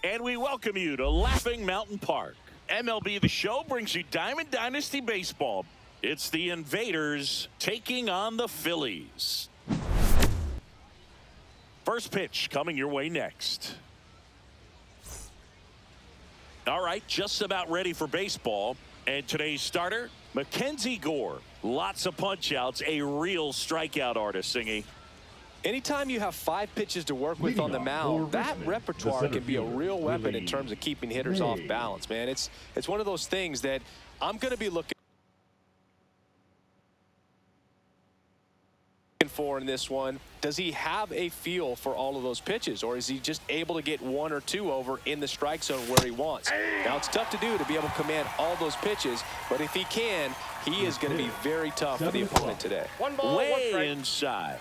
And we welcome you to Laughing Mountain Park. MLB The Show brings you Diamond Dynasty Baseball. It's the Invaders taking on the Phillies. First pitch coming your way next. All right, just about ready for baseball. And today's starter, Mackenzie Gore. Lots of punch-outs, a real strikeout artist, Singy. Anytime you have 5 pitches to work with on the mound, that repertoire can be a real weapon in terms of keeping hitters off balance, man. It's one of those things that I'm going to be looking for in this one. Does he have a feel for all of those pitches, or is he just able to get 1 or 2 over in the strike zone where he wants? Now, it's tough to do to be able to command all those pitches, but if he can, he is going to be very tough for the opponent today. One ball, way inside.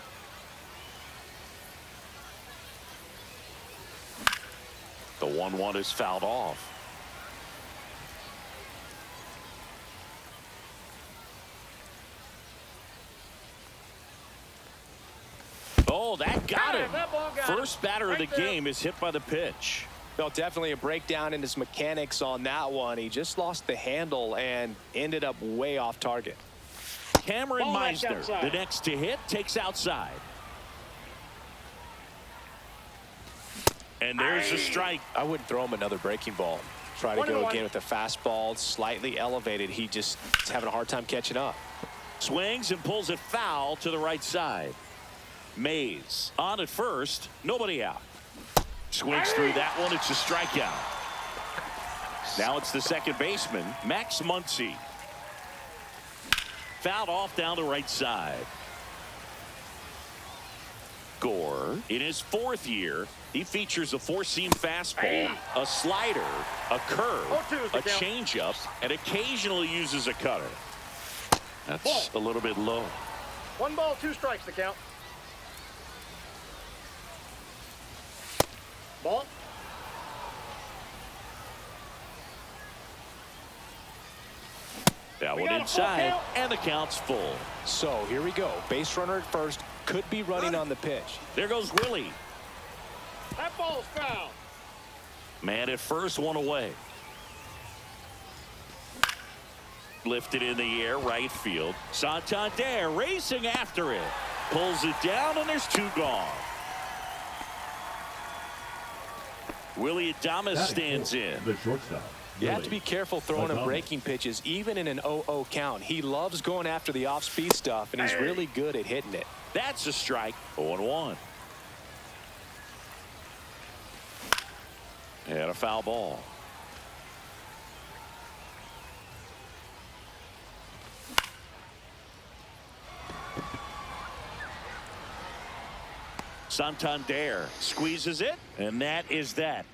The 1-1 is fouled off. Oh, that got him. First batter of the game is hit by the pitch. Well, definitely a breakdown in his mechanics on that one. He just lost the handle and ended up way off target. Cameron Meisner, the next to hit, takes outside. And there's a strike. I wouldn't throw him another breaking ball. Try to go again with the fastball, slightly elevated. He just is having a hard time catching up. Swings and pulls it foul to the right side. Mays on at first, nobody out. Swings through that one, it's a strikeout. Now it's the second baseman, Max Muncy. Fouled off down the right side. Gore, in his 4th year, he features a 4-seam fastball, a slider, a curve, a changeup, and occasionally uses a cutter. That's a little bit low. 1 ball, 2 strikes to count. Ball. That one inside, and the count's full. So here we go. Base runner at first, could be running on the pitch. There goes Willie. That ball's foul. Man at first, 1 away. Lifted in the air, right field. Santander racing after it. Pulls it down, and there's 2 gone. Willie Adames stands in. The shortstop. You have to be careful throwing him breaking pitches, even in an 0-0 count. He loves going after the off-speed stuff, and he's really good at hitting it. That's a strike. 0-1. And a foul ball. Santander squeezes it, and that is that.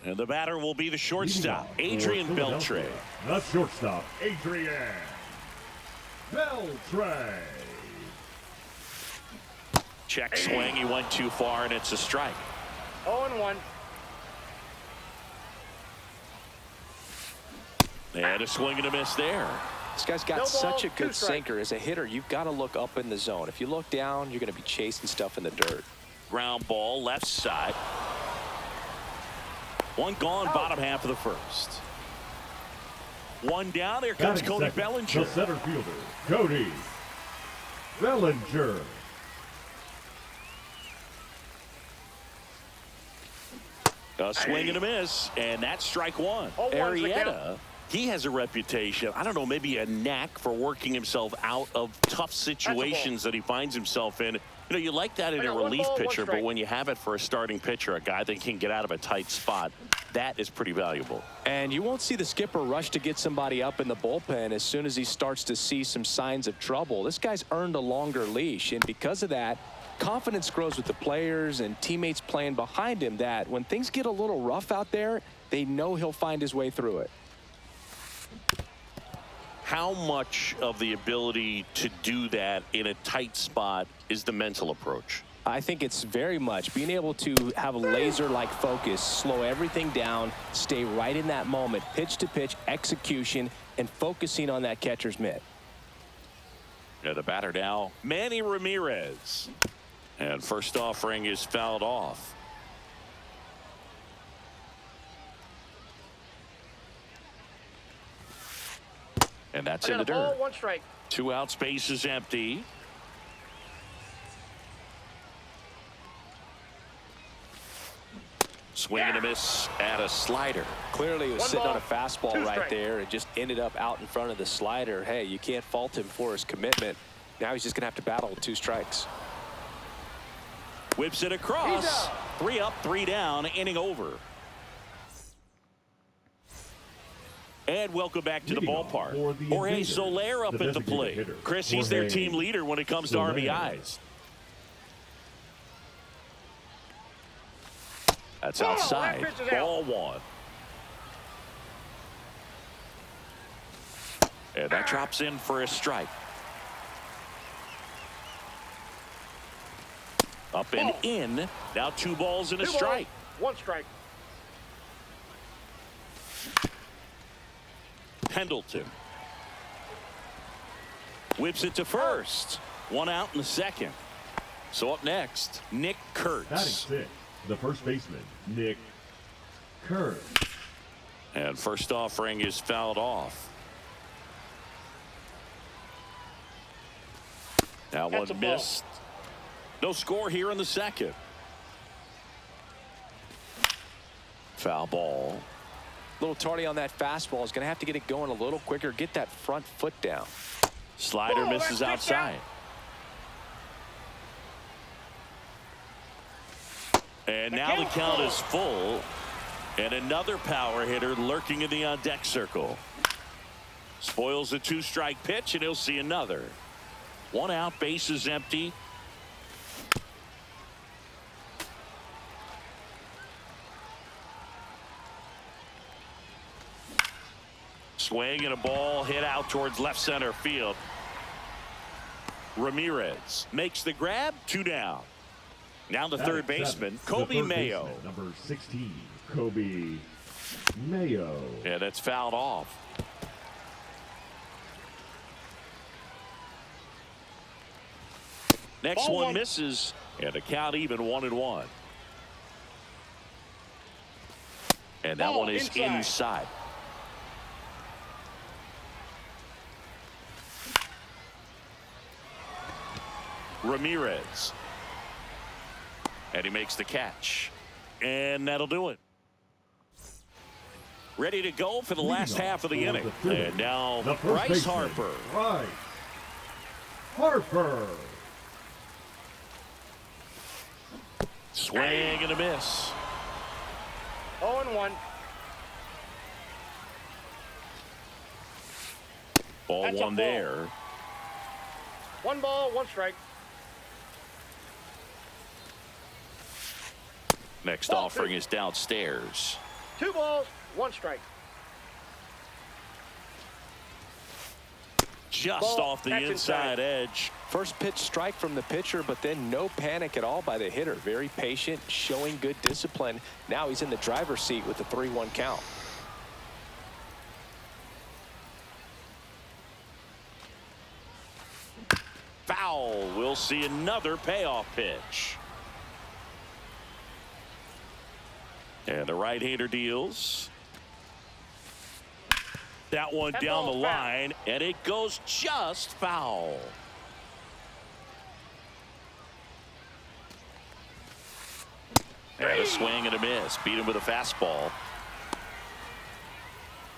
And the batter will be the shortstop, Adrian Beltre. The shortstop, Adrian Beltre. Check swing, he went too far, and it's a strike. 0-1. And a swing and a miss there. This guy's got such a good sinker. As a hitter, you've got to look up in the zone. If you look down, you're going to be chasing stuff in the dirt. Ground ball, left side. 1 gone, bottom half of the first. 1 down, there comes Cody Bellinger. The center fielder, Cody Bellinger. A swing and a miss, and that's strike 1. Arrieta, he has a reputation, I don't know, maybe a knack for working himself out of tough situations that he finds himself in. You know, you like that in a relief pitcher, but when you have it for a starting pitcher, a guy that can get out of a tight spot, that is pretty valuable. And you won't see the skipper rush to get somebody up in the bullpen as soon as he starts to see some signs of trouble. This guy's earned a longer leash, and because of that, confidence grows with the players and teammates playing behind him, that when things get a little rough out there, they know he'll find his way through it. How much of the ability to do that in a tight spot is the mental approach? I think it's very much being able to have a laser-like focus, slow everything down, stay right in that moment, pitch-to-pitch execution, and focusing on that catcher's mitt. Yeah, the batter now, Manny Ramirez. And first offering is fouled off. And that's in the dirt. Ball, 1 strike. 2 out, space is empty. Swing and a miss at a slider. Clearly he was 1 sitting ball, on a fastball 2 right strikes. there and just ended up out in front of the slider. Hey, you can't fault him for his commitment. Now he's just going to have to battle with 2 strikes. Whips it across. 3 up, 3 down, inning over. And welcome back to the Leading off ballpark. for the Jorge Invaders, Soler up the at the designated plate. hitter, Chris, he's their Jorge team leader when it comes Soler. to RBIs. That's outside. that pitch is Ball 1. And that drops in for a strike. Up and in. Now 2 balls and a 2 strike. balls, 1 strike. Pendleton. Whips it to first. 1 out in the second. So up next, Nick Batting Kurtz. 6th, the first baseman, Nick Kurtz. And first offering is fouled off. That That's a one ball. missed. No score here in the second. Foul ball. A little tardy on that fastball. Is going to have to get it going a little quicker. Get that front foot down. Slider Whoa, misses that's kicked outside. And now the count's count full. is full. And another power hitter lurking in the on-deck circle. Spoils the 2-strike pitch, and he'll see another. 1 out, base is empty. Swing and a ball hit out towards left center field. Ramirez makes the grab. 2 down. Now the third Batting baseman, 7th, Kobe the third Mayo. baseman, number 16, Kobe Mayo. Yeah, that's fouled off. Next Ball one 1. misses, and the count even 1-1. And that Ball one is inside. Ramirez. And he makes the catch. And that'll do it. Ready to go for the last Leading half of the off for inning. the fifth, And now the first Bryce baseman, Harper. Bryce Harper. Swing and a miss. 0-1. Ball That's a 1 ball. there. 1 ball, 1 strike. Next Ball offering 2. is downstairs. 2 balls, 1 strike. Just Ball, off the that's inside inside. edge. First pitch strike from the pitcher, but then no panic at all by the hitter. Very patient, showing good discipline. Now he's in the driver's seat with the 3-1 count. Foul. We'll see another payoff pitch. And the right-hander deals. That one That down the ball's foul. line, and it goes just foul. And a swing and a miss. Beat him with a fastball.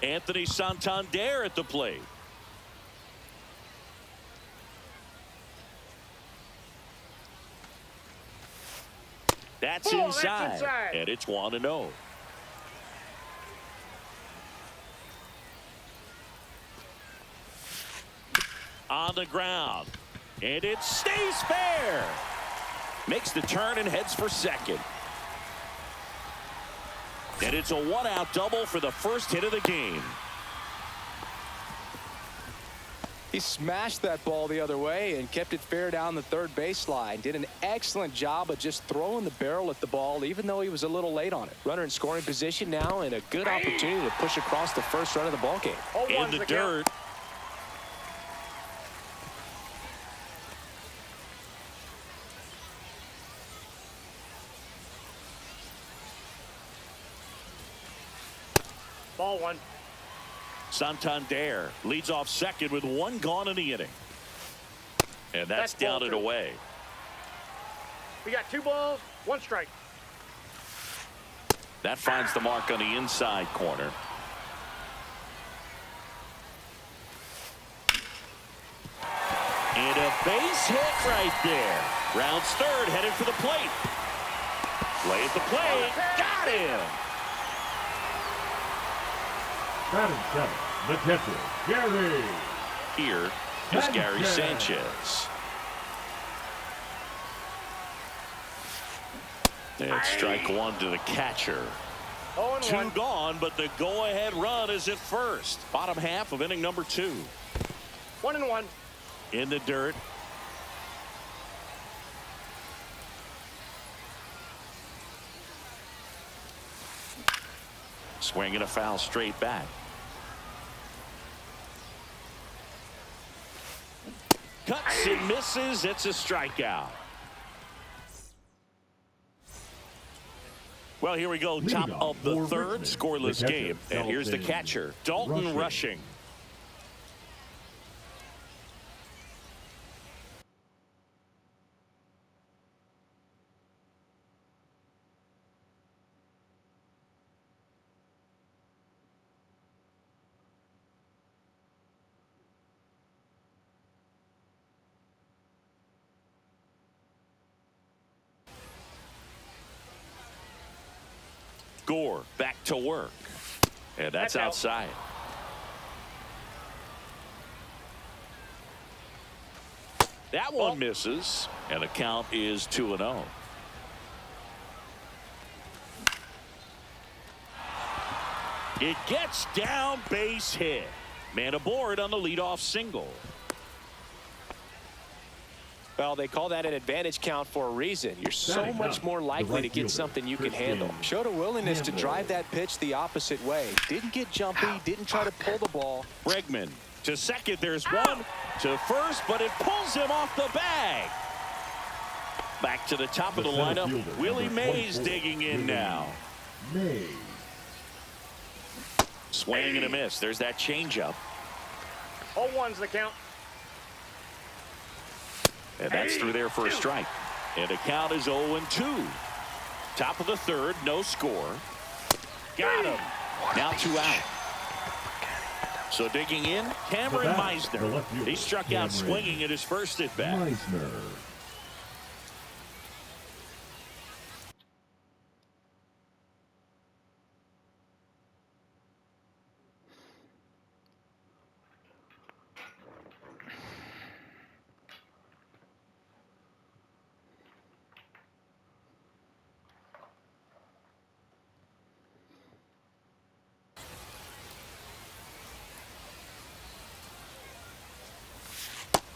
Anthony Santander at the plate. That's Ball, that's inside. inside. And it's 1-0. On the ground. And it stays fair. Makes the turn and heads for second. And it's a 1-out double for the first hit of the game. He smashed that ball the other way and kept it fair down the third baseline. Did an excellent job of just throwing the barrel at the ball, even though he was a little late on it. Runner in scoring position now, and a good opportunity to push across the first run of the ball game. In the dirt. Ball one. Santander leads off second with one gone in the inning. And that's down and away. We got 2 balls, 1 strike. That finds the mark on the inside corner. And a base hit right there. Rounds third, headed for the plate. Play at the plate. Got him. Batting 7, the catcher, Gary. Here is Gary Sanchez. And strike one to the catcher. 2 gone, but the go-ahead run is at first. Bottom half of inning number 2. 1-1. In the dirt. Swinging a foul straight back. Cuts and misses. It's a strikeout. Well, here we go. Top of the third, scoreless game. And here's the catcher, Dalton Rushing. Gore back to work. And that's outside. That one misses. And the count is 2-0. It gets down, base hit. Man aboard on the leadoff single. Well, they call that an advantage count for a reason. You're so much more likely to get something you can handle. Showed a willingness to drive that pitch the opposite way. Didn't get jumpy, didn't try to pull the ball. Bregman to second. There's one to first, but it pulls him off the bag. Back to the top of the lineup. Willie Mays digging in now. Mays. Swing and a miss. There's that changeup. 0-1's the count. And that's through there for a strike. And the count is 0-2. Top of the third, no score. Got him. Now 2 out. So digging in, Cameron Meisner. He struck out swinging in his first at bat. Meisner.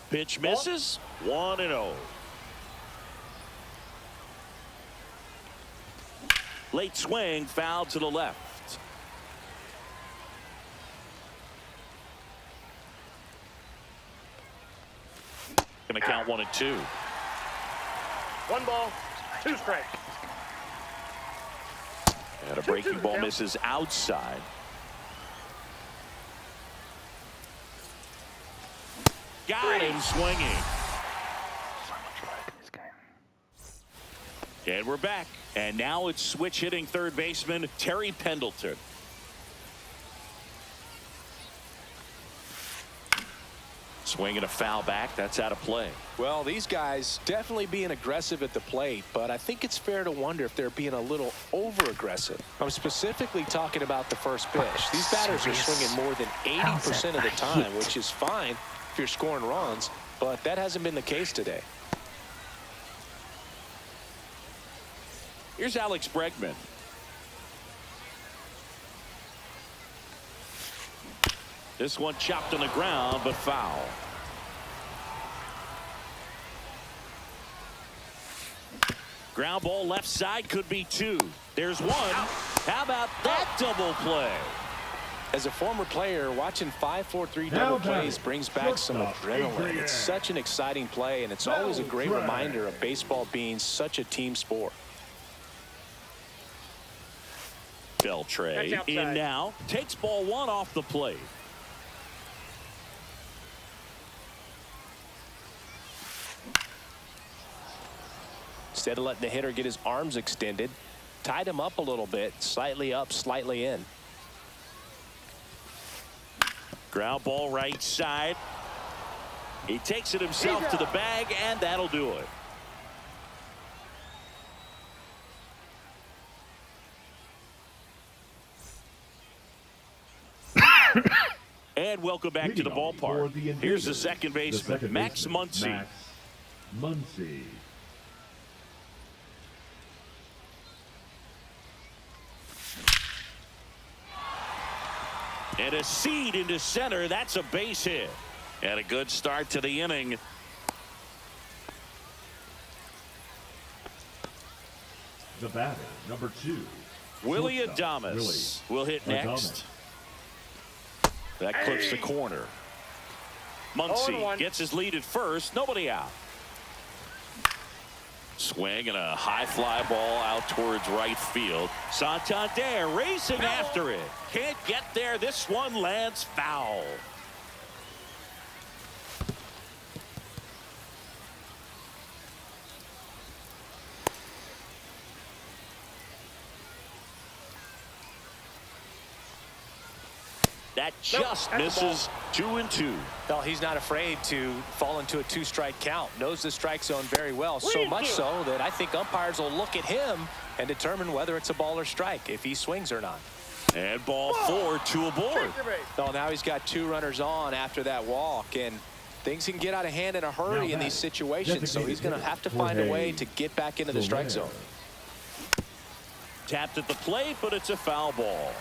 Pitch misses. 1-0. Late swing, foul to the left. Gonna count 1-2. 1 ball, 2 strikes. And a breaking ball misses outside. Got him swinging. And we're back. And now it's switch hitting third baseman Terry Pendleton. Swinging a foul back. That's out of play. Well, these guys definitely being aggressive at the plate, but I think it's fair to wonder if they're being a little over-aggressive. I'm specifically talking about the first pitch. These batters are swinging more than 80% of the time, which is fine if you're scoring runs, but that hasn't been the case today. Here's Alex Bregman. This one chopped on the ground, but foul. Ground ball left side, could be two. There's one. How about that double play? As a former player, watching 5-4-3 double plays brings back some adrenaline. It's such an exciting play, and it's always a great reminder of baseball being such a team sport. Beltre in now, takes ball one off the plate. Instead of letting the hitter get his arms extended, tied him up a little bit, slightly up, slightly in. Ground ball right side. He takes it himself to the bag, and that'll do it. And welcome back to the ballpark. Here's the second baseman, Max Muncy. And a seed into center. That's a base hit. And a good start to the inning. The batter, number 2. Willie Adames will hit next. That clips the corner. Muncy gets his lead at first. Nobody out. Swing and a high fly ball out towards right field. Santander racing after it. Can't get there. This one lands foul. That just misses. 2-2. Well, he's not afraid to fall into a two-strike count. Knows the strike zone very well, so much so that I think umpires will look at him and determine whether it's a ball or strike, if he swings or not. And ball 4, 2 aboard. Well, now he's got 2 runners on after that walk, and things can get out of hand in a hurry in these situations, so he's going to have to find a way to get back into the strike zone. Tapped at the plate, but it's a foul ball.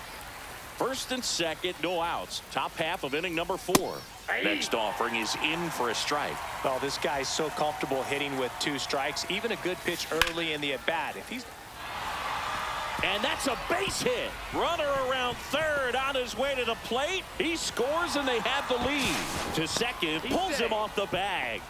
First and second, no outs. Top half of inning number 4. Next offering is in for a strike. Well, this guy's so comfortable hitting with 2 strikes. Even a good pitch early in the at-bat. And that's a base hit. Runner around third on his way to the plate. He scores and they have the lead. To second, pulls him off the bag.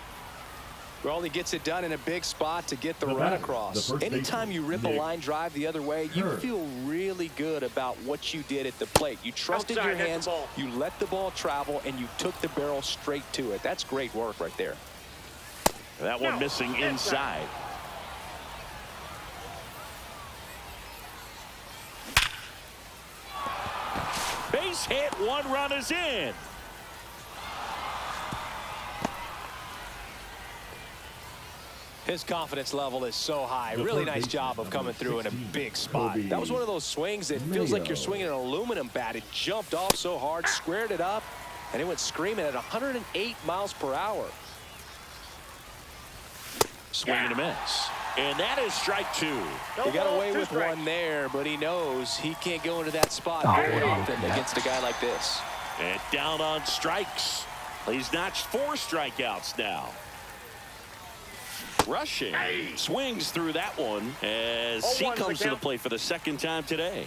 Well, he gets it done in a big spot to get the run across. Anytime you rip a line drive the other way, you feel really good about what you did at the plate. You trusted your hands, you let the ball travel, and you took the barrel straight to it. That's great work right there. That one missing inside. Base hit, 1 run is in. His confidence level is so high. Really nice job of coming through in a big spot. That was one of those swings that feels like you're swinging an aluminum bat. It jumped off so hard, squared it up, and it went screaming at 108 miles per hour. Swing and a miss. And that is strike 2. He got away with one there, but he knows he can't go into that spot very often against a guy like this. And down on strikes. He's notched 4 strikeouts now. Rushing, swings through that one as he comes to the plate for the second time today.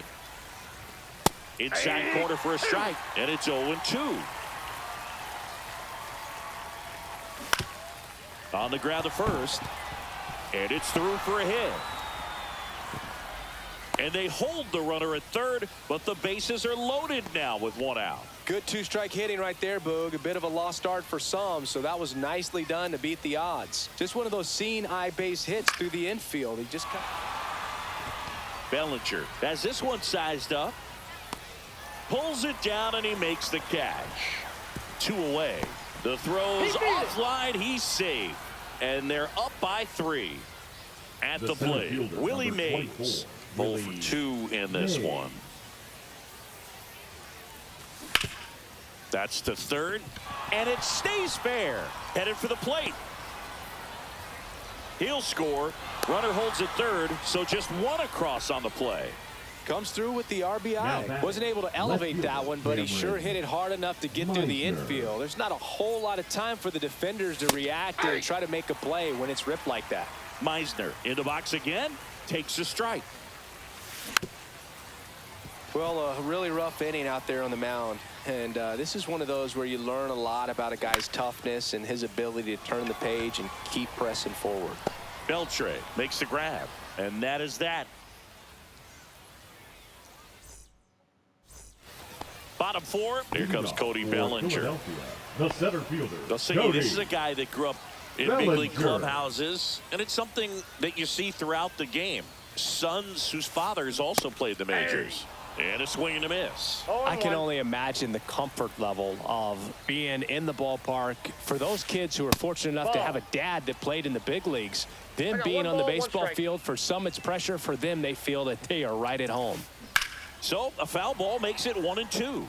Inside corner for a strike, and it's 0-2. On the ground to first, and it's through for a hit. And they hold the runner at third, but the bases are loaded now with 1 out. Good 2-strike hitting right there, Boog. A bit of a lost start for some, so that was nicely done to beat the odds. Just one of those seeing eye base hits through the infield. He just got... Bellinger has this one sized up. Pulls it down, and he makes the catch. 2 away. The throw's offline. He's safe. And they're up by 3. At the plate, Willie Mays. 0 for 2 in this one. That's to third, and it stays fair. Headed for the plate. He'll score. Runner holds at third, so just 1 across on the play. Comes through with the RBI. Wasn't able to elevate that one, but he sure hit it hard enough to get through the infield. There's not a whole lot of time for the defenders to react and try to make a play when it's ripped like that. Meisner in the box again, takes a strike. Well, a really rough inning out there on the mound. And this is one of those where you learn a lot about a guy's toughness and his ability to turn the page and keep pressing forward. Beltre makes the grab, and that is that. Bottom four, here comes Cody Bellinger. The center fielder. They'll say this is a guy that grew up in big league clubhouses, and it's something that you see throughout the game. Sons whose fathers also played the majors. And a swing and a miss. I can only imagine the comfort level of being in the ballpark. For those kids who are fortunate enough to have a dad that played in the big leagues, them being on the baseball field, for some it's pressure. For them, they feel that they are right at home. So a foul ball makes it 1-2.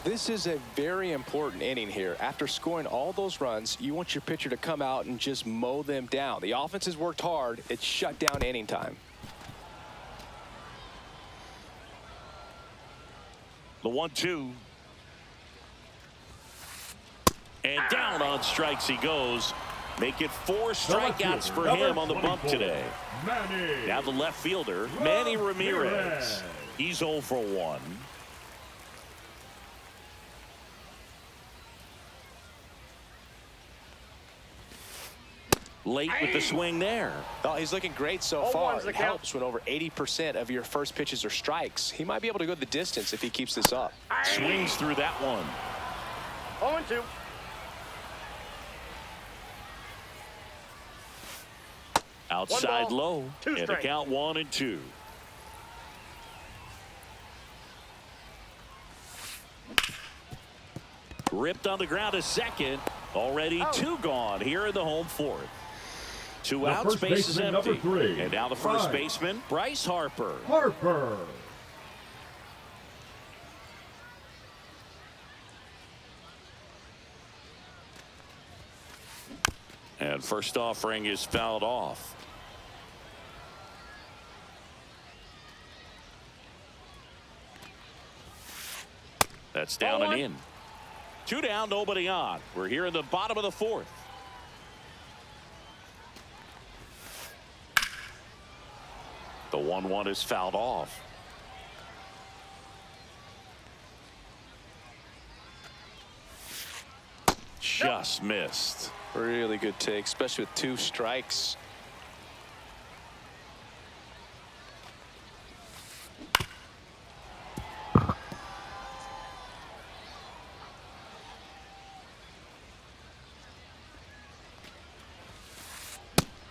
This is a very important inning here. After scoring all those runs, you want your pitcher to come out and just mow them down. The offense has worked hard. It's shut down inning time. The 1-2. And down on strikes he goes. Make it 4 strikeouts for him on the bump today. Now the left fielder, Manny Ramirez. He's 0 for 1. Late with the swing there. Oh, he's looking great so far. It helps when over 80% of your first pitches are strikes. He might be able to go the distance if he keeps this up. Swings through that one. 0-2. Outside low. And the count 1-2. Ripped on the ground to second. Already 2 gone here in the home fourth. 2 outs, base is empty. And now the first baseman, Bryce Harper. And first offering is fouled off. That's down and in. 2 down, nobody on. We're here in the bottom of the fourth. The 1-1 is fouled off. Just missed. Really good take, especially with 2 strikes.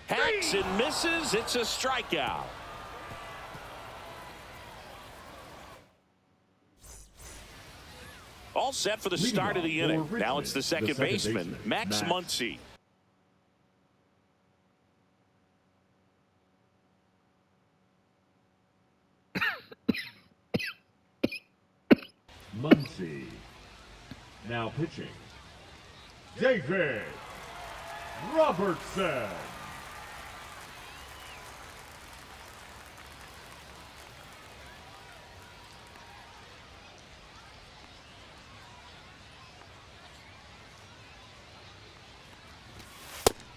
Hacks and misses. It's a strikeout. All set for the start of the inning. Now it's the second baseman, Max Muncy. Muncy. Now pitching, David Robertson.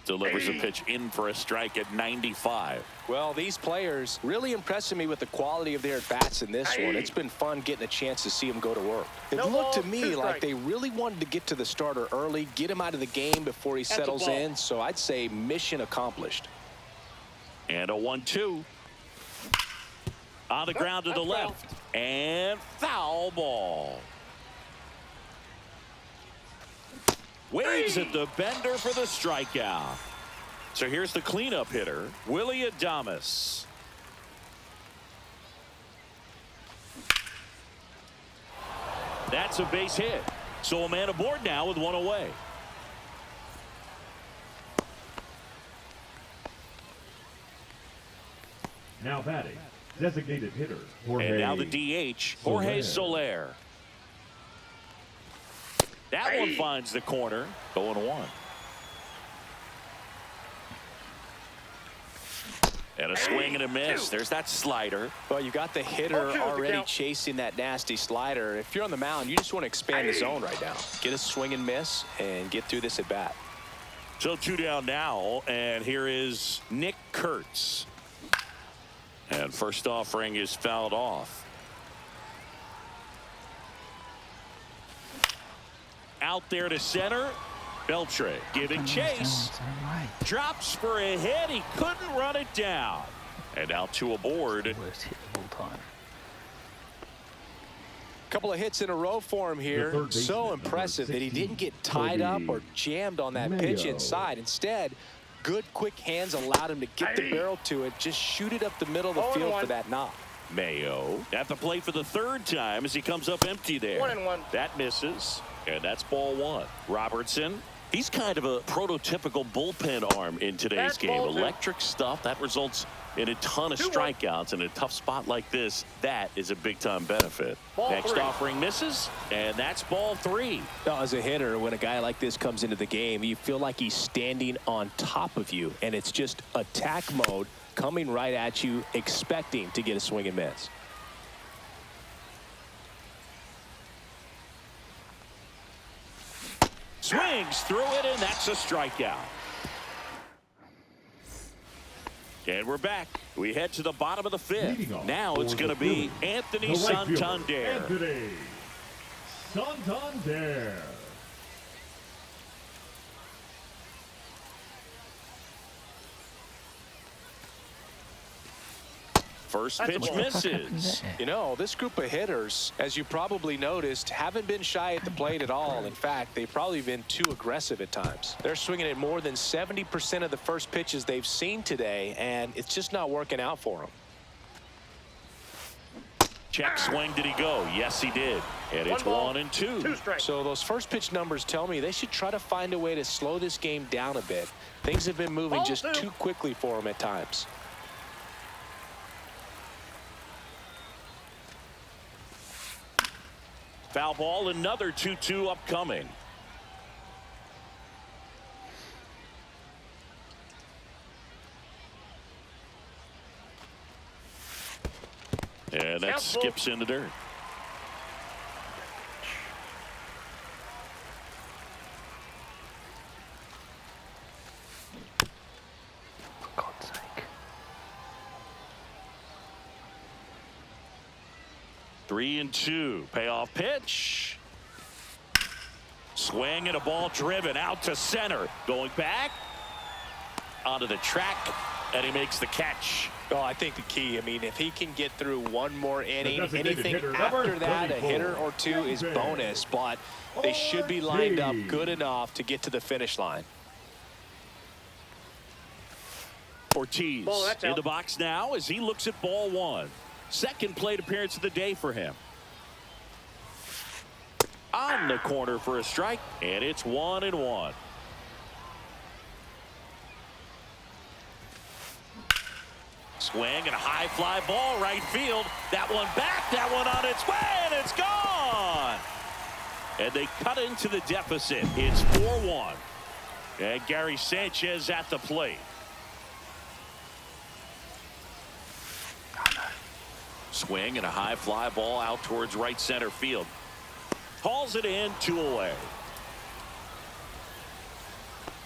Delivers a pitch in for a strike at 95. Well, these players really impressing me with the quality of their at-bats in this one. It's been fun getting a chance to see them go to work. It looked to me like they really wanted to get to the starter early, get him out of the game before he settles in. So I'd say mission accomplished. And a 1-2. On the ground to the left. And foul ball. Waves at the bender for the strikeout. So here's the cleanup hitter, Willie Adames. That's a base hit. So a man aboard now with 1 away. Now batting, designated hitter, Jorge. And now the DH, Jorge Soler. That one finds the corner. 0-1. And a swing and a miss. There's that slider. Well, you got the hitter already chasing that nasty slider. If you're on the mound, you just want to expand the zone right now. Get a swing and miss and get through this at bat. So 2 down now, and here is Nick Kurtz. And first offering is fouled off. Out there to center. Beltre giving chase. Drops for a hit. He couldn't run it down. And out to a board. Worst hit of all time. Couple of hits in a row for him here. So impressive that he didn't get tied up or jammed on that pitch inside. Instead, good quick hands allowed him to get the barrel to it. Just shoot it up the middle of the field for that knock. Mayo at the plate for the 3rd time as he comes up empty there. 1-1. That misses. And that's ball 1. Robertson. He's kind of a prototypical bullpen arm in today's game. Electric stuff that results in a ton of strikeouts in a tough spot like this. That is a big-time benefit. Next offering misses, and that's ball 3. Now, as a hitter, when a guy like this comes into the game, you feel like he's standing on top of you, and it's just attack mode coming right at you, expecting to get a swing and miss. Swings through it, and that's a strikeout. And we're back. We head to the bottom of the 5th. Now it's going to be Anthony Santander. Anthony Santander. First pitch misses. You know, this group of hitters, as you probably noticed, haven't been shy at the plate at all. In fact, they've probably been too aggressive at times. They're swinging at more than 70% of the first pitches they've seen today, and it's just not working out for them. Check swing. Did he go? Yes, he did. And it's 1-2. So those first pitch numbers tell me they should try to find a way to slow this game down a bit. Things have been moving just too quickly for them at times. Foul ball, another 2-2 upcoming. And that skips in the dirt. For God's sake. 3-2. Payoff pitch. Swing and a ball driven out to center. Going back onto the track, and he makes the catch. Oh, I think the key, I mean, if he can get through one more inning, anything after that, a hitter or two is bonus, but they should be lined up good enough to get to the finish line. Ortiz in the box now as he looks at ball 1. Second plate appearance of the day for him. On the corner for a strike, and it's 1-1. Swing and a high fly ball right field. That one back, that one on its way, and it's gone. And they cut into the deficit. It's 4-1. And Gary Sanchez at the plate. Swing and a high fly ball out towards right center field. Hauls it in, 2 away.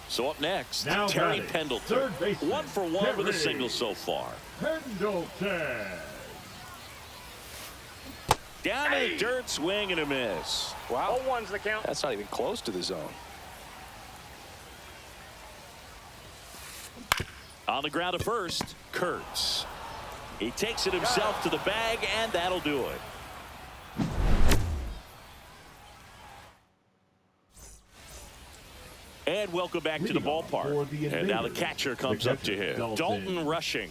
So up next, now Terry Pendleton. 1 for 1 Terry with a single so far. Pendleton. Down in the dirt, swing and a miss. Wow. 0-1's the count. That's not even close to the zone. On the ground at first, Kurtz. He takes it himself to the bag, and that'll do it. And welcome back to the ballpark. And now the catcher comes up to him. Dalton Rushing.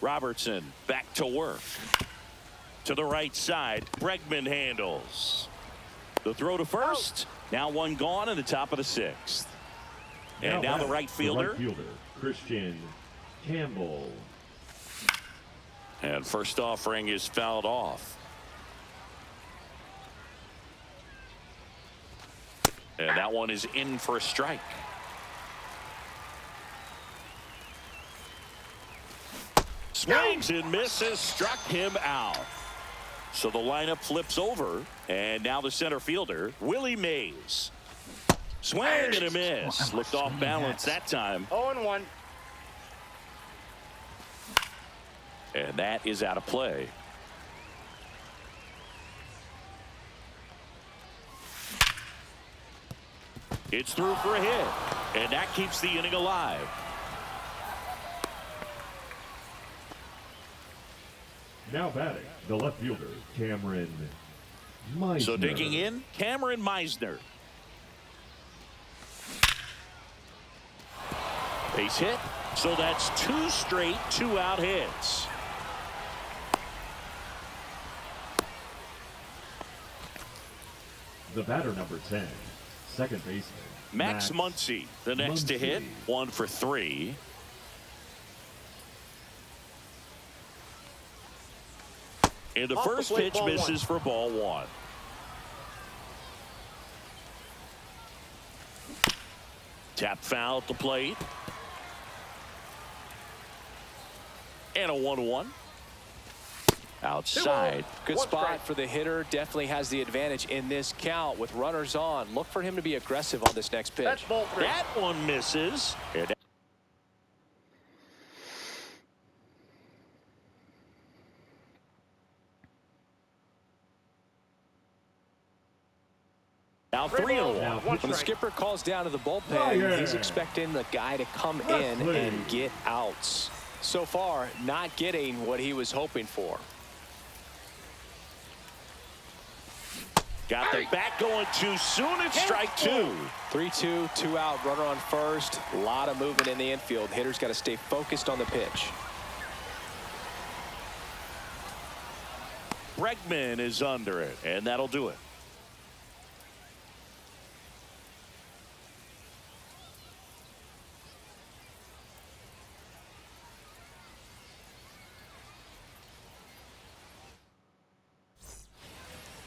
Robertson back to work. To the right side, Bregman handles. The throw to first. Now one gone in the top of the 6th. And now the right fielder. Christian Campbell. And first offering is fouled off. And that one is in for a strike. Swings and misses, struck him out. So the lineup flips over, and now the center fielder, Willie Mays. Swing and a miss. Looked off balance that time. 0-1. And that is out of play. It's through for a hit, and that keeps the inning alive. Now batting, the left fielder, Cameron Meisner. So digging in, Cameron Meisner. Base hit. So that's 2 straight 2-out hits. The batter, number 10, second baseman, Max Muncy, the next to hit, 1 for 3. And the first pitch misses for ball 1. Tap foul at the plate. And a 1-1. Outside. Good spot for the hitter. Definitely has the advantage in this count with runners on. Look for him to be aggressive on this next pitch. That's ball 3. That one misses. And now 3-1. When the skipper calls down to the bullpen, he's expecting the guy to come in and get outs. So far, not getting what he was hoping for. Got the bat going too soon. It's strike 2. 3-2, 2-out, runner on first. A lot of movement in the infield. Hitter's got to stay focused on the pitch. Bregman is under it, and that'll do it.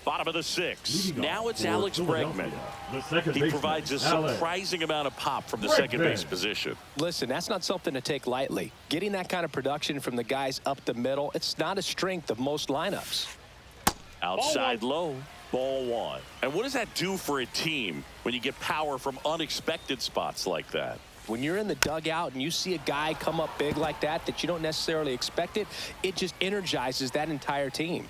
Bottom of the 6th. Now it's Alex Bregman. He provides a surprising amount of pop from the second base position. Listen, that's not something to take lightly. Getting that kind of production from the guys up the middle, it's not a strength of most lineups. Outside low, ball 1. And what does that do for a team when you get power from unexpected spots like that? When you're in the dugout and you see a guy come up big like that you don't necessarily expect it, it just energizes that entire team.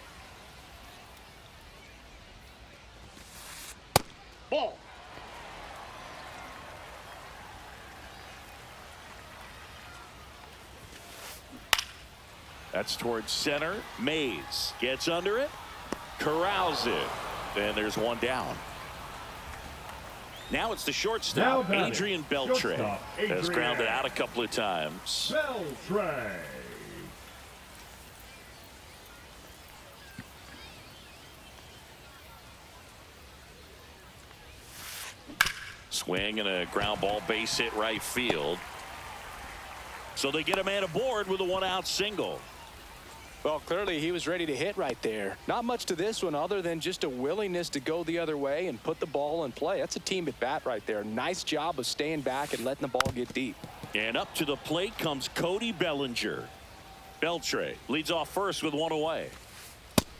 Ball. That's towards center. Mays gets under it, corrals it, and there's one down. Now it's the shortstop, Adrian Beltre. Has grounded out a couple of times. Beltre. Swing and a ground ball, base hit right field. So they get a man aboard with a 1-out single. Well, clearly he was ready to hit right there. Not much to this one other than just a willingness to go the other way and put the ball in play. That's a team at bat right there. Nice job of staying back and letting the ball get deep. And up to the plate comes Cody Bellinger. Beltre leads off first with 1 away.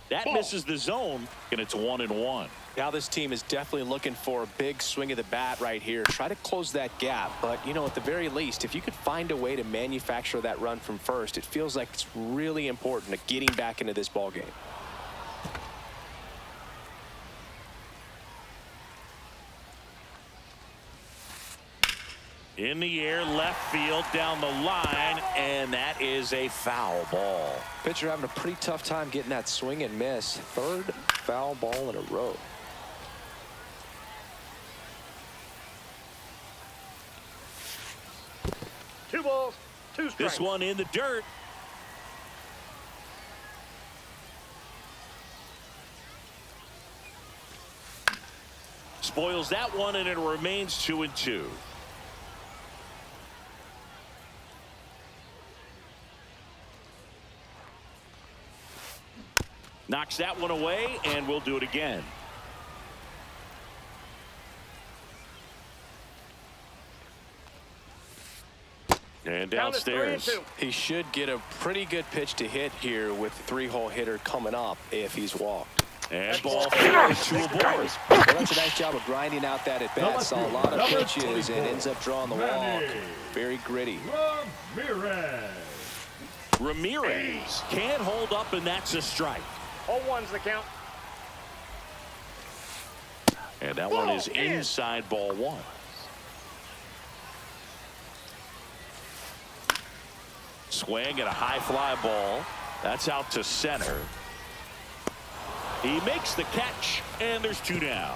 That misses the zone, and it's 1-1. Now this team is definitely looking for a big swing of the bat right here. Try to close that gap. But, you know, at the very least, if you could find a way to manufacture that run from first, it feels like it's really important to getting back into this ball game. In the air, left field, down the line, and that is a foul ball. Pitcher having a pretty tough time getting that swing and miss. 3rd foul ball in a row. Two balls, 2 strikes. This one in the dirt. Spoils that one, and it remains 2-2. Knocks that one away, and we'll do it again. And downstairs. He should get a pretty good pitch to hit here with the 3-hole hitter coming up if he's walked. And ball 4 to a board. Well, that's a nice job of grinding out that at bat. Saw a lot of pitches and ends up drawing the walk. Very gritty. Ramirez can't hold up, and that's a strike. 0-1's the count. And that one is inside ball 1. Swing at a high fly ball. That's out to center. He makes the catch, and there's 2 down.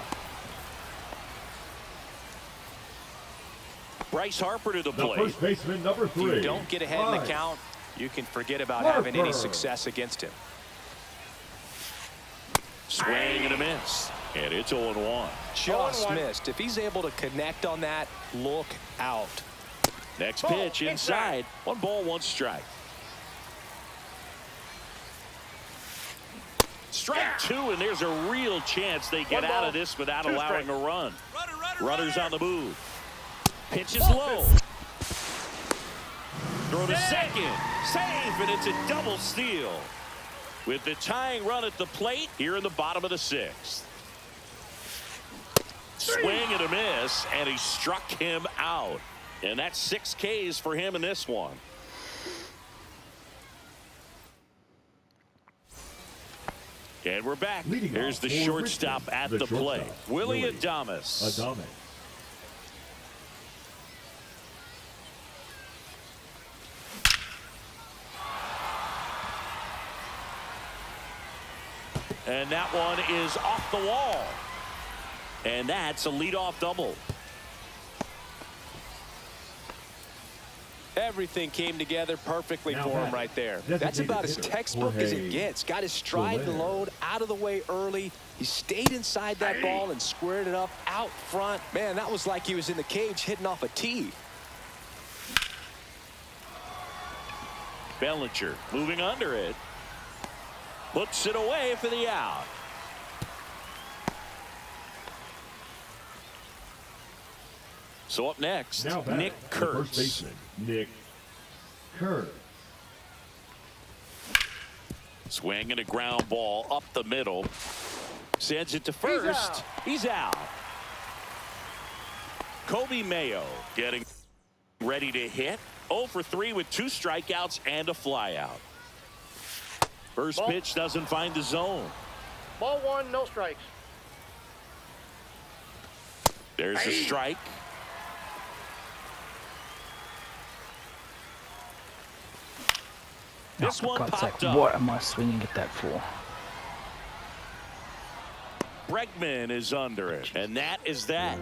Bryce Harper to the plate. First baseman, number 3. If you don't get ahead in the count, you can forget about having any success against him. Swing and a miss. And it's 0-1. Just missed. If he's able to connect on that, look out. Next pitch inside. 1 ball, 1 strike. Strike 2, and there's a real chance they get out of this without allowing a run. Runners on the move. Pitch is low. Throw to second. Safe, and it's a double steal. With the tying run at the plate here in the bottom of the 6th. Swing and a miss, and he struck him out. And that's 6 Ks for him in this one. And we're back. Here's the shortstop at the plate. Willie Adames. And that one is off the wall. And that's a leadoff double. Everything came together perfectly for him right there. That's about as textbook as it gets. Got his stride to load out of the way early. He stayed inside that ball and squared it up out front. Man, that was like he was in the cage hitting off a tee. Bellinger moving under it. Puts it away for the out. So up next, Nick Kurtz. First baseman, Nick Kurtz. Swing and a ground ball up the middle. Sends it to first. He's out. Kobe Mayo getting ready to hit. 0 for 3 with 2 strikeouts and a flyout. First pitch doesn't find the zone. Ball 1, no strikes. There's a strike. This one popped up. What am I swinging at that for? Bregman is under it, and that is that.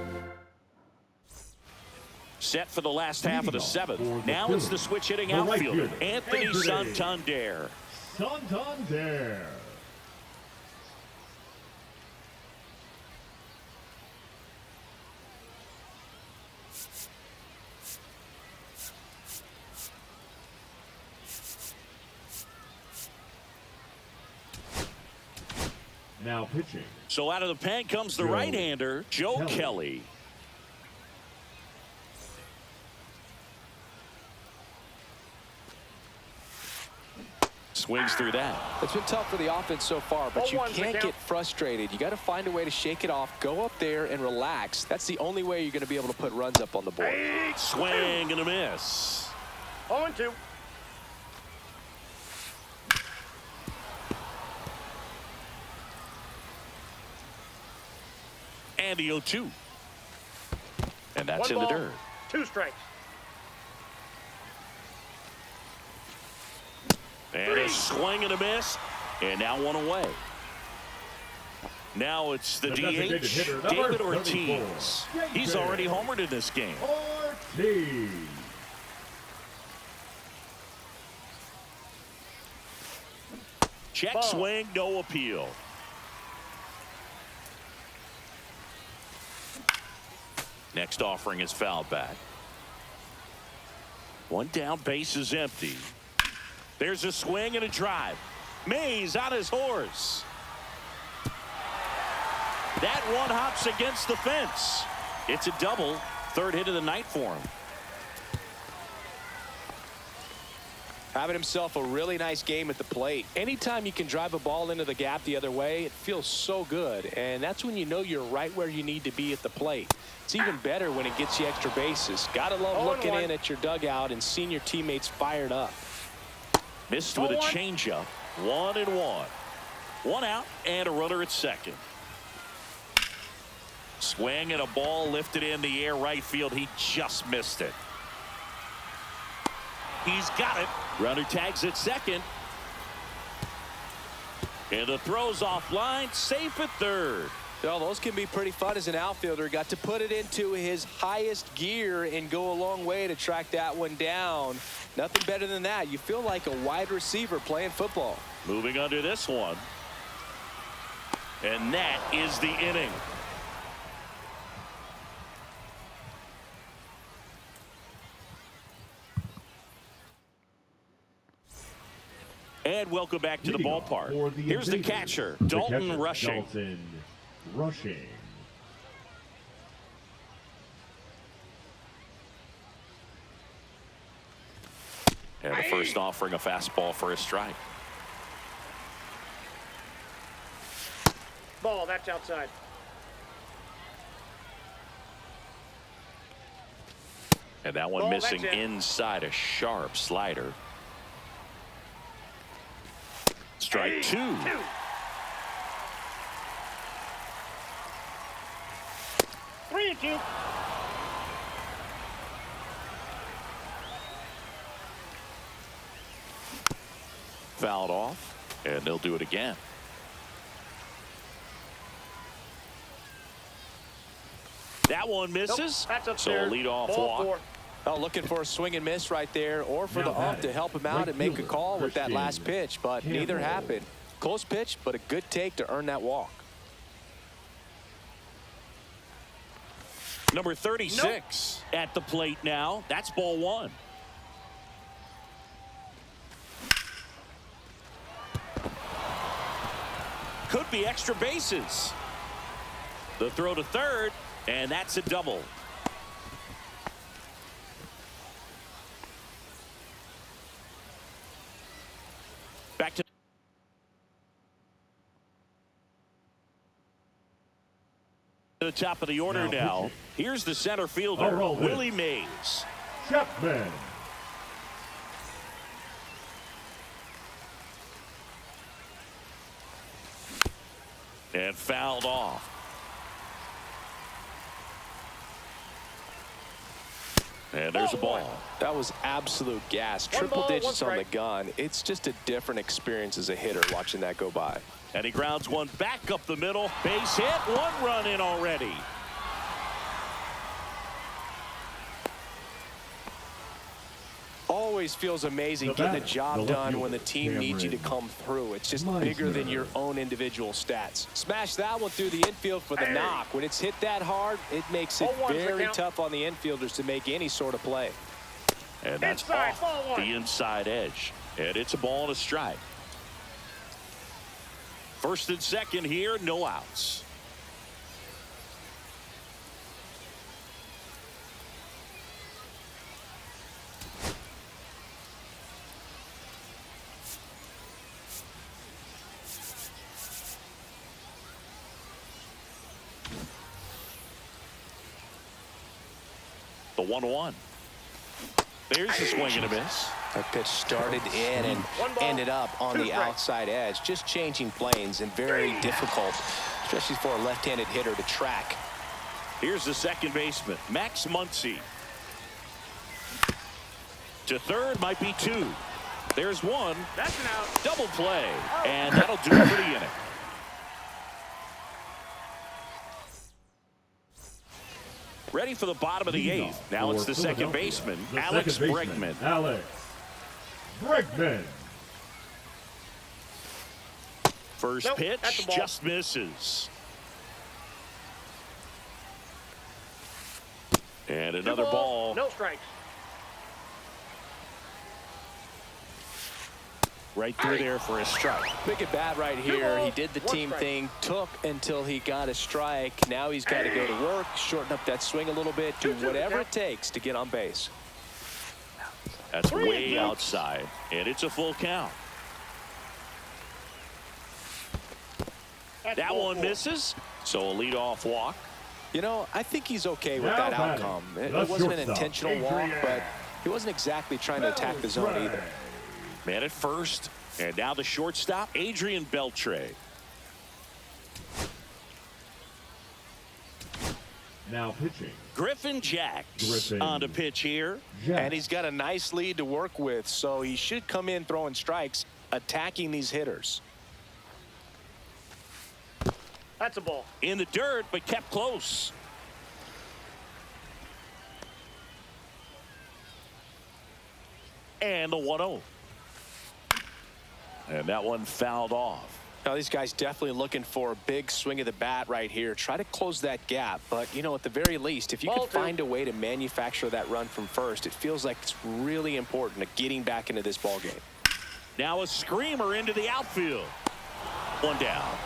Set for the last half of the 7th. Now it's the switch hitting outfielder, Anthony Santander. Santander. Now pitching. So out of the pen comes the right-hander, Joe Kelly. Swings through that. It's been tough for the offense so far, but you can't get frustrated. You got to find a way to shake it off, go up there and relax. That's the only way you're going to be able to put runs up on the board. Swing and a miss. 0-2. And the 0-2. And that's 1 in the ball, dirt. 2 strikes. And a swing and a miss. And now 1 away. Now it's the DH, David Ortiz. He's already homered in this game. Ortiz. Check swing, no appeal. Next offering is fouled back. 1 down, base is empty. There's a swing and a drive. Mays on his horse. That one hops against the fence. It's a double. Third hit of the night for him. Having himself a really nice game at the plate. Anytime you can drive a ball into the gap the other way, it feels so good. And that's when you know you're right where you need to be at the plate. It's even better when it gets you extra bases. Gotta love looking in at your dugout and seeing your teammates fired up. Missed with a changeup. 1-1. One out and a runner at second. Swing and a ball lifted in the air right field. He just missed it. He's got it. Runner tags at second. And the throw's offline. Safe at third. Well, those can be pretty fun as an outfielder. Got to put it into his highest gear and go a long way to track that one down. Nothing better than that. You feel like a wide receiver playing football. Moving under this one. And that is the inning. And welcome back to the ballpark. Here's the catcher, Dalton Rushing. Dalton Rushing. And the first offering a fastball for a strike. Ball, that's outside. And that one missing inside, a sharp slider. Strike two. 3-2. Fouled off, and they'll do it again. That one misses. Nope, that's so a upstairs. leadoff Ball walk. 4. Oh, looking for a swing and miss right there, or for the ump to help him out and make a call with that last pitch, but neither happened. Close pitch, but a good take to earn that walk. Number 36 at the plate now. That's ball one. Could be extra bases. The throw to third, and that's a double. Back to the top of the order now. Here's the center fielder, Willie Mays. Chapman. And fouled off. And there's a ball. That was absolute gas. Triple digits on the gun. It's just a different experience as a hitter watching that go by. And he grounds one back up the middle. Base hit. One run in already. Always feels amazing getting the job done when the team needs you to come through. It's just bigger than your own individual stats. Smash that one through the infield for the knock. When it's hit that hard, it makes it very tough on the infielders to make any sort of play. And that's off the inside edge. And it's a ball and a strike. First and second here, no outs. The 1-1. There's the swing and a miss. That pitch started in and ended up on the outside edge. Just changing planes and very difficult, especially for a left-handed hitter to track. Here's the second baseman, Max Muncy. To third, might be two. There's one. That's an out. Double play. And that'll do it for the inning. Ready for the bottom of the eighth. Now it's the second baseman, Alex Bregman. Alex Bregman. First pitch just misses. And another ball. No strikes. Right through there for a strike. Big at bat right here. He did the team thing, took until he got a strike. Now he's got to go to work, shorten up that swing a little bit, do whatever it takes to get on base. That's way outside, and it's a full count. That one misses, so a leadoff walk. You know, I think he's okay with that outcome. It wasn't an intentional walk, but he wasn't exactly trying to attack the zone either. Man at first, and now the shortstop, Adrian Beltre. Now pitching. Griffin Jacks on the pitch here. And he's got a nice lead to work with, so he should come in throwing strikes, attacking these hitters. That's a ball. In the dirt, but kept close. And the 1-0. And that one fouled off. Now these guys definitely looking for a big swing of the bat right here. Try to close that gap, but you know, at the very least, if you could find a way to manufacture that run from first, it feels like it's really important to getting back into this ball game. Now a screamer into the outfield. One down.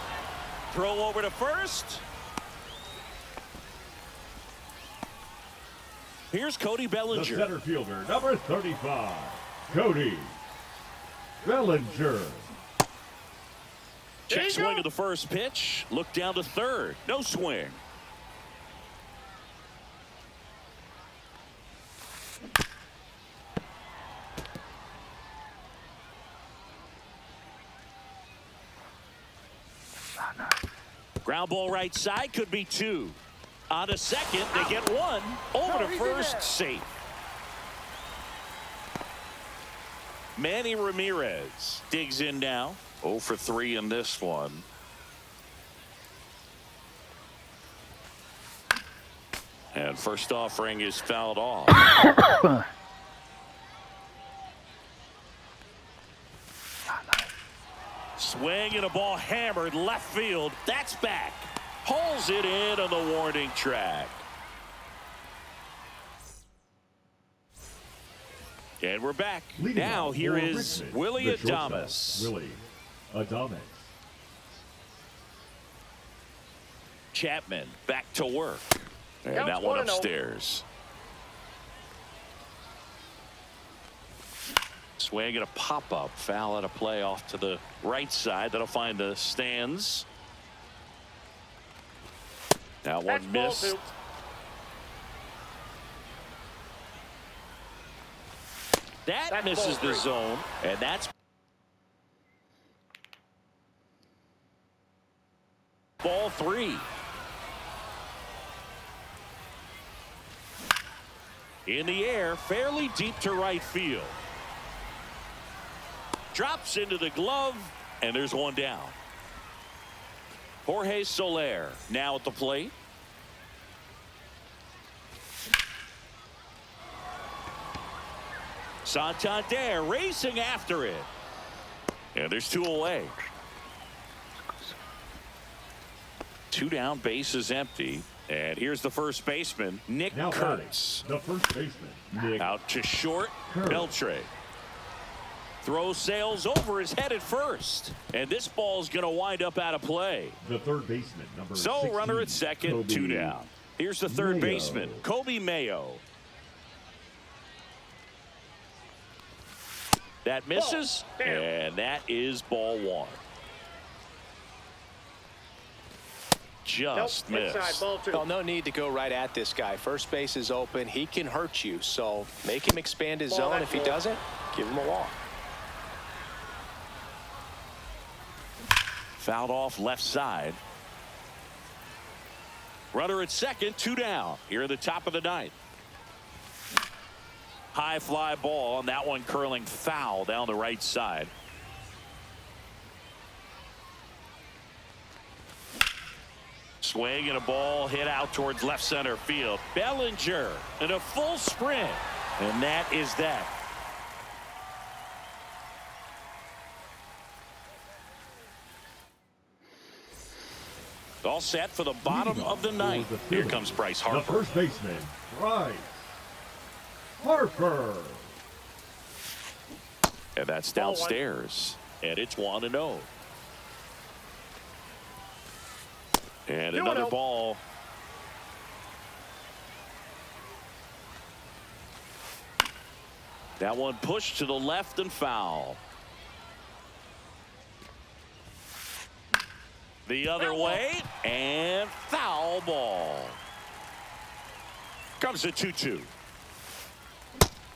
Throw over to first. Here's Cody Bellinger. The center fielder, number 35, Cody Bellinger. Check swing of the first pitch. Look down to third. No swing. Ground ball right side, could be two. On to second, they get one. Over to first, safe. Manny Ramirez digs in now. 0 for 3 in this one. And first offering is fouled off. Swing and a ball hammered left field. That's back. Pulls it in on the warning track. And we're back. Now here is Willie Adames. Willie Adames. Chapman back to work. And that one upstairs. Swing and a pop-up. Foul at a play off to the right side. That'll find the stands. That one missed. That misses the zone, and that's ball 3. In the air, fairly deep to right field. Drops into the glove, and there's one down. Jorge Soler now at the plate. Santander racing after it. And there's 2 away. 2 down, base is empty. And here's the first baseman, Nick Now Kurtz. the first baseman, Nick Out to short, Kurtz. Beltre. Throw sails over his head at first. And this ball's going to wind up out of play. The third baseman, number So 16, runner at second, Kobe 2 down. Here's the third Mayo. baseman, Kobe Mayo. That misses, and that is ball 1. Just missed. Inside, ball 2. Well, no need to go right at this guy. First base is open. He can hurt you, so make him expand his zone. If he doesn't, give him a walk. Fouled off left side. Runner at second, 2 down. Here at the top of the 9th. High fly ball, and that one curling foul down the right side. Swing and a ball hit out towards left center field. Bellinger in a full sprint, and that is that. All set for the bottom of the 9th. Here comes Bryce The Harper. first baseman, Bryce Harper. And that's Ball one. downstairs. And it's 1-0. And another 2-0. ball. That one pushed to the left and foul. The other way and foul ball. Comes a 2-2.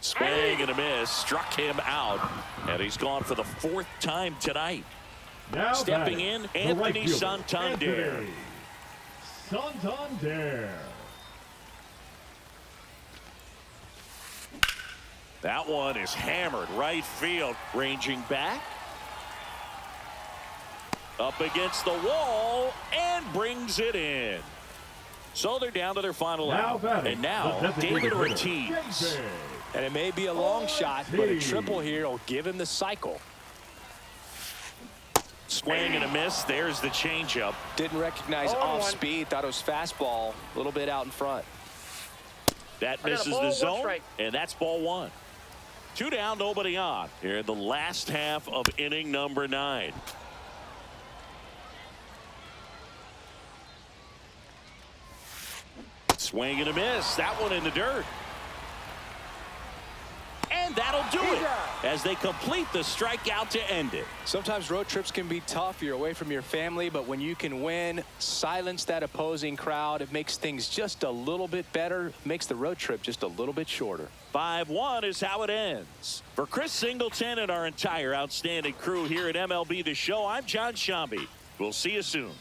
Swing and a miss. Struck him out. And he's gone for the 4th time tonight. Now Stepping batting, in, the Anthony right fielder, Santander. Anthony Santander. That one is hammered right field. Ranging back. Up against the wall and brings it in. So they're down to their final out. Batting, And now David Ortiz. And it may be a long shot, but a triple here will give him the cycle. Swing and a miss. There's the changeup. Didn't recognize 0-1. off speed. Thought it was fastball. A little bit out in front. That I got a misses ball, the one zone. strike. And that's ball 1. 2 down, nobody on. Here in the last half of inning number 9. Swing and a miss. That one in the dirt. And that'll do it as they complete the strikeout to end it. Sometimes road trips can be tough. You're away from your family, but when you can win, silence that opposing crowd, it makes things just a little bit better, makes the road trip just a little bit shorter. 5-1 is how it ends. For Chris Singleton and our entire outstanding crew here at MLB The Show, I'm John Shambi. We'll see you soon.